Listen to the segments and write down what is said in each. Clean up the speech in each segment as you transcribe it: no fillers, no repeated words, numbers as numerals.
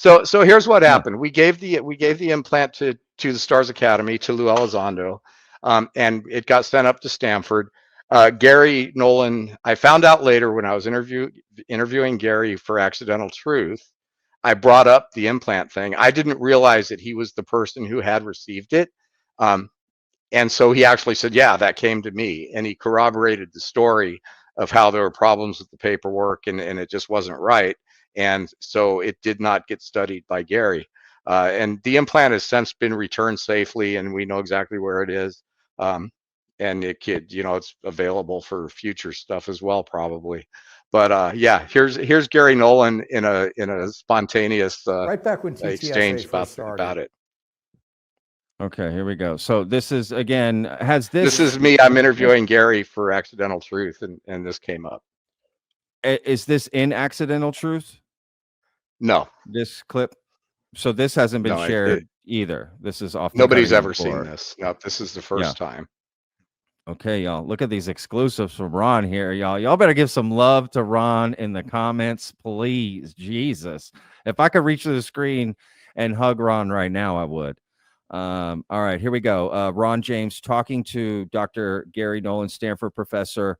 So here's what Yeah. happened. We gave the implant to the Stars Academy, to Lou Elizondo, and it got sent up to Stanford. Gary Nolan, I found out later when I was interviewing Gary for Accidental Truth, I brought up the implant thing. I didn't realize that he was the person who had received it. Um, and so he actually said, yeah, that came to me. And he corroborated the story of how there were problems with the paperwork and it just wasn't right. And so it did not get studied by Gary. And the implant has since been returned safely, and we know exactly where it is. And it could, it's available for future stuff as well, probably. But yeah, here's Gary Nolan in a spontaneous Right back when TTSA exchange first about started. it. Okay, here we go. So this is, again, This is me. I'm interviewing Gary for Accidental Truth, and this came up. Is this in Accidental Truth? No, This clip? So this hasn't been No, shared either. This is off. Nobody's ever seen this. No, this is the first Yeah. time. Okay, y'all. Look at these exclusives from Ron here, y'all. Y'all better give some love to Ron in the comments, please. Jesus. If I could reach to the screen and hug Ron right now, I would. All right, here we go. Ron James talking to Dr. Gary Nolan, Stanford professor.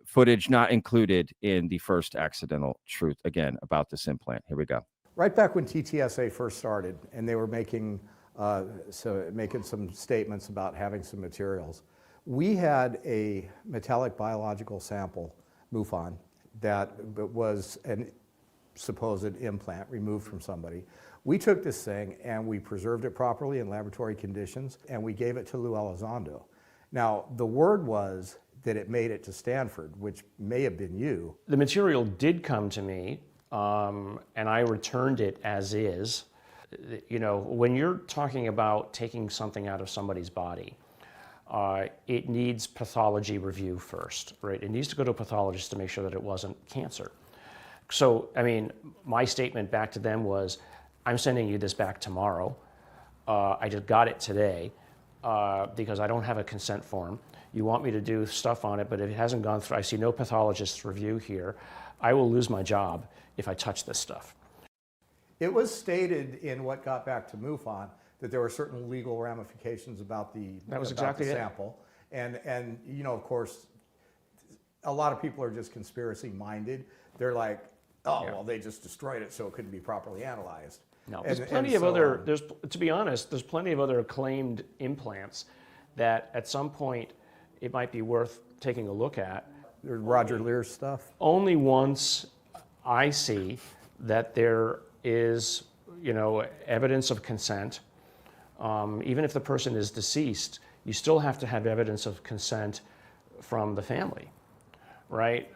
Footage not included in the first Accidental Truth, again, about this implant. Here we go. Right back when TTSA first started, and they were making some statements about having some materials. We had a metallic biological sample, MUFON, that was a supposed implant removed from somebody. We took this thing and we preserved it properly in laboratory conditions, and we gave it to Lou Elizondo. Now, the word was that it made it to Stanford, which may have been you. The material did come to me, and I returned it as is. You know, when you're talking about taking something out of somebody's body, it needs pathology review first, right? It needs to go to a pathologist to make sure that it wasn't cancer. So, I mean, my statement back to them was, I'm sending you this back tomorrow. I just got it today because I don't have a consent form. You want me to do stuff on it, but if it hasn't gone through, I see no pathologist's review here. I will lose my job if I touch this stuff. It was stated in what got back to MUFON that there were certain legal ramifications about the sample. And you know, of course, a lot of people are just conspiracy minded. They're like, oh, well, they just destroyed it so it couldn't be properly analyzed. No, there's plenty of other, to be honest, there's plenty of other acclaimed implants that at some point it might be worth taking a look at. There's Roger Lear's stuff. Only once I see that there is, you know, evidence of consent. Even if the person is deceased, you still have to have evidence of consent from the family, right?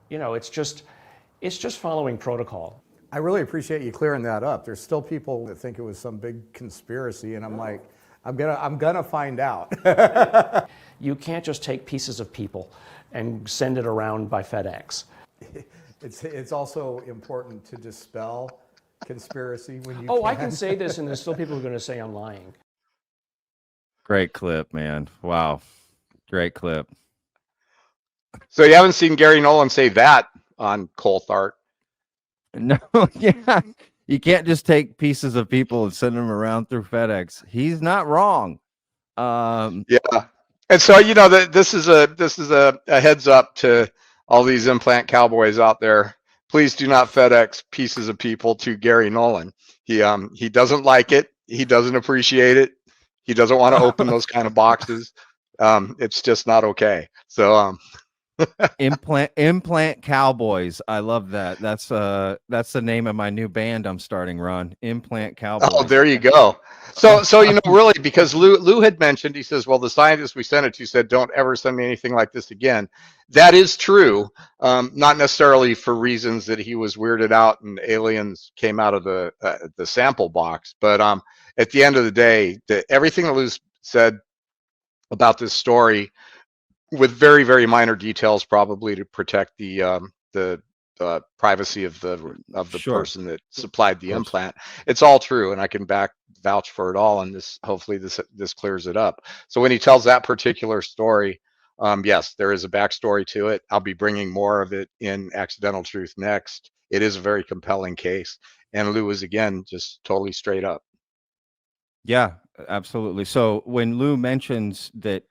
You know, it's just following protocol. I really appreciate you clearing that up. There's still people that think it was some big conspiracy, and I'm like, I'm gonna find out. You can't just take pieces of people and send it around by FedEx. It's also important to dispel conspiracy when you can. I can say this, and there's still people who are going to say I'm lying. Great clip, man. Wow. Great clip. So you haven't seen Gary Nolan say that on Coulthard? No, yeah. You can't just take pieces of people and send them around through FedEx. He's not wrong. Yeah. And so, you know, this is a heads up to all these implant cowboys out there. Please do not FedEx pieces of people to Gary Nolan. He doesn't like it. He doesn't appreciate it. He doesn't want to open those kind of boxes. It's just not okay. So Implant Cowboys. I love that. That's the name of my new band I'm starting, Ron. Implant Cowboys. Oh, there you go. So you know, really, because Lou had mentioned, he says, well, the scientist we sent it to said, don't ever send me anything like this again. That is true. Not necessarily for reasons that he was weirded out and aliens came out of the sample box, but at the end of the day, everything that Lou said about this story, with very, very minor details, probably to protect the privacy of the Sure. person that supplied the implant. It's all true, and I can vouch for it all. And hopefully this clears it up. So when he tells that particular story, yes, there is a backstory to it. I'll be bringing more of it in Accidental Truth next. It is a very compelling case. And Lou is, again, just totally straight up. Yeah, absolutely. So when Lou mentions that,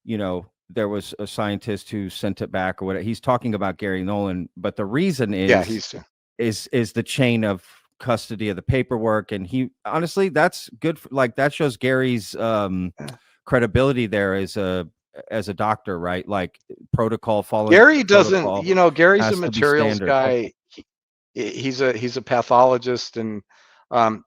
you know, there was a scientist who sent it back or whatever, he's talking about Gary Nolan, but the reason Yeah, is the chain of custody of the paperwork. And he honestly, that's good for, like, that shows Gary's credibility there as a doctor, right? Like, protocol, following Gary doesn't, protocol Gary's a has to be materials standard. guy. He's a pathologist, and um,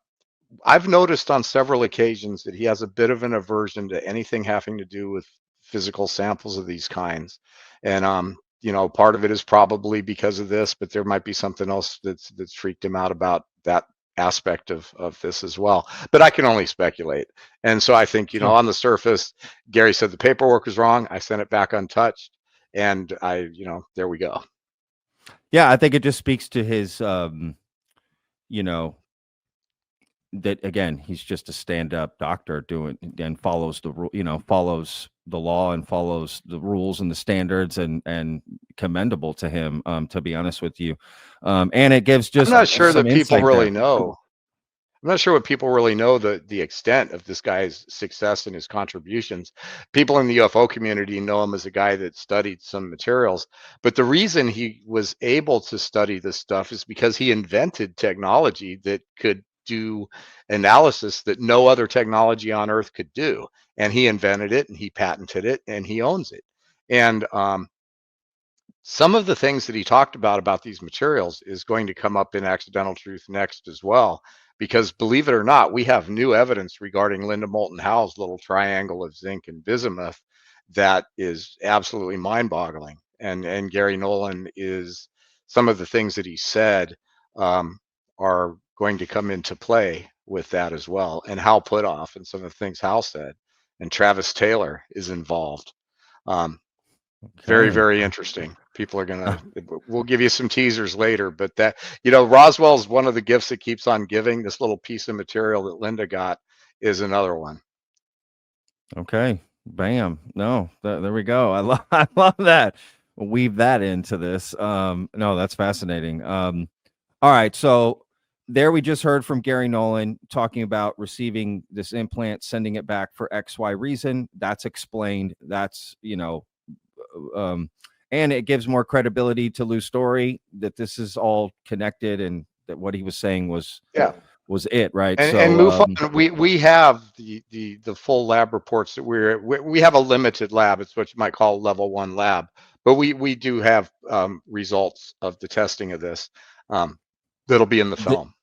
I've noticed on several occasions that he has a bit of an aversion to anything having to do with physical samples of these kinds. And part of it is probably because of this, but there might be something else that's freaked him out about that aspect of this as well. But I can only speculate. And so I think, Sure. on the surface, Gary said the paperwork was wrong. I sent it back untouched. And there we go. Yeah, I think it just speaks to his you know, that again, he's just a stand-up doctor doing and follows follows the law and follows the rules and the standards, and commendable to him, to be honest with you. And it gives I'm just not sure some that people insight really there. know. I'm not sure what people really know the extent of this guy's success and his contributions. People in the UFO community know him as a guy that studied some materials, but the reason he was able to study this stuff is because he invented technology that could do analysis that no other technology on Earth could do. And he invented it, and he patented it, and he owns it. And some of the things that he talked about these materials is going to come up in Accidental Truth next as well, because believe it or not, we have new evidence regarding Linda Moulton Howe's little triangle of zinc and bismuth that is absolutely mind-boggling. And Gary Nolan is, some of the things that he said are going to come into play with that as well. And Hal Putoff and some of the things Hal said, and Travis Taylor is involved. Very, Okay. very interesting. People are gonna. We'll give you some teasers later, but that Roswell's one of the gifts that keeps on giving. This little piece of material that Linda got is another one. Okay. Bam. No, there we go. I love that. Weave that into this. No, that's fascinating. All right. So there we just heard from Gary Nolan talking about receiving this implant, sending it back for XY reason. That's explained. That's, and it gives more credibility to Lou's story that this is all connected, and that what he was saying was it, right? And move on. We have the full lab reports that we have a limited lab. It's what you might call a level 1 lab, but we do have results of the testing of this that'll be in the film.